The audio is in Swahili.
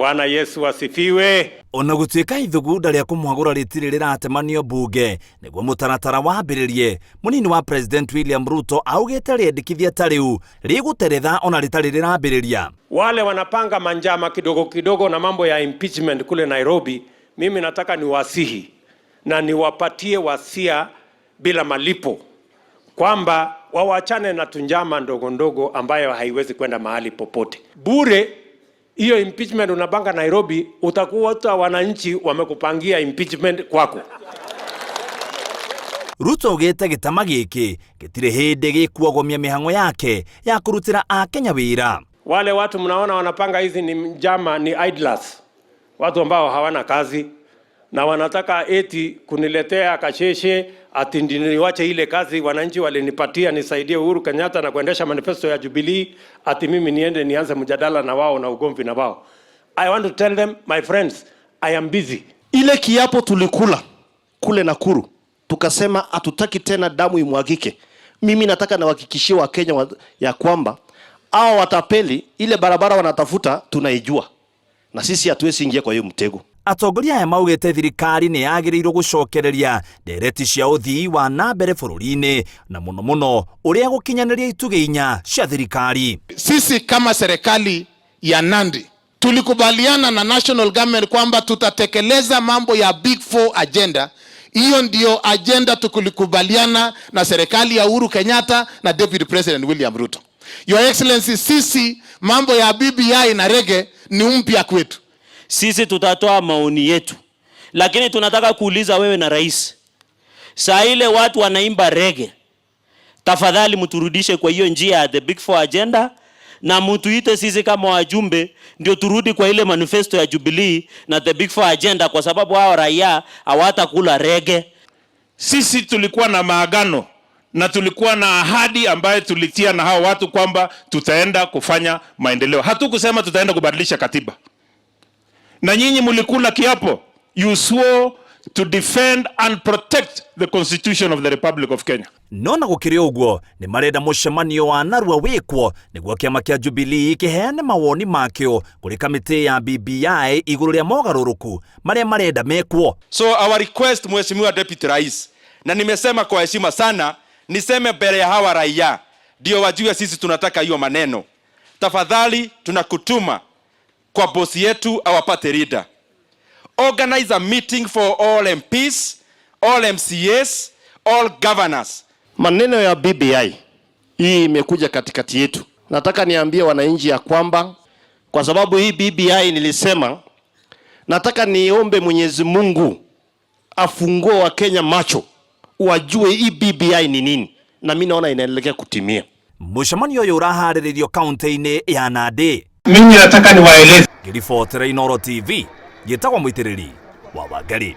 Bwana Yesu asifiwe. Ona gutuika ithugunda ria kumwagura ritiri riratemanio bunge niguo mutaratara wambiririe, munini wa President William Ruto augite riendikithia tariu riguteretha ona ritari rirambiriria. Wale wanapanga manjama kidogo kidogo na mambo ya impeachment kule Nairobi, mimi nataka niwasihi na niwapatie wasia bila malipo kwamba wawachane na tunjama ndogo ndogo ambayo haiwezi kwenda mahali popote bure. Hiyo impeachment unapanga Nairobi, utakuta wananchi wamekupangia impeachment kwako. Ruto ugite gitama giki gitire hindi gikuogomia mihango yake ya kurutira a Kenya wira. Wale watu mnaona wanapanga hizi ni njama, ni idlers, watu ambao hawana kazi na wanataka eti kuniletea kasheshe ati niwache ile kazi wananchi walinipatia nisaidie Uhuru Kenyatta na kuendesha manifesto ya Jubilee, ati mimi niende nianze mjadala na wao na ugomvi na wao. I want to tell them, my friends, I am busy. Ile kiapo tulikula kule Nakuru, tukasema hatutaki tena damu imwagike. Mimi nataka nawahakikishie wa Kenya ya kwamba hao watapeli ile barabara wanatafuta tunaijua, na sisi hatuwezi ingia kwa hiyo mtego. Atongoria aya maugite thirikari ni yagirirwo gucokereria ndereti cia uthii wa na mbere bururi-ini na muno muno uria gukinyaniria ituge inya cia thirikari. Sisi kama serikali ya Nandi tulikubaliana na national government kwamba tutatekeleza mambo ya Big Four agenda. Hiyo ndio agenda tukulikubaliana na serikali ya Uhuru Kenyatta na Deputy President William Ruto. Your Excellency, sisi mambo ya BBI na rege ni mpya kwetu. Sisi tutatoa maoni yetu, lakini tunataka kuuliza wewe na rais, saa ile watu wanaimba rege, tafadhali mturudishe kwa hiyo njia ya the Big Four agenda na mtuite sisi kama wajumbe ndio turudi kwa ile manifesto ya Jubilee na the Big Four agenda, kwa sababu hao raia hawatakula rege. Sisi tulikuwa na maagano na tulikuwa na ahadi ambayo tulitia na hao watu kwamba tutaenda kufanya maendeleo. Hatukusema tutaenda kubadilisha katiba. Na nyinyi mulikula kiapo. You swore to defend and protect the Constitution of the Republic of Kenya. Nona gukiria uguo ni marenda mucemanio wa narua wikwo niguo kiama kia Jubilee kiheane mawoni makio kuri kamiti ya BBI iguru ria mogaruruku maria marenda mekwo. So our request, Mheshimiwa Deputy Rais, na nimesema kwa heshima sana, niseme mbele ya hawa raia ndio wajue sisi tunataka hiyo maneno. Tafadhali tunakutuma kwa bosi yetu awapate leader. Organize a meeting for all MPs, all MCAs, all governors. Maneno ya BBI hii imekuja katikati yetu. Nataka niambie wananchi ya kwamba kwa sababu hii BBI nilisema nataka niombe Mwenyezi Mungu afungue wa Kenya macho wajue hii BBI ni nini, na mimi naona inaelekea kutimia. Mucemanio uyu urahariririo kaunti-ini ya Nandi. Mimi nataka niwaeleze Ngiribotera Inooro TV, gitagwa muitiriri wa Wangari.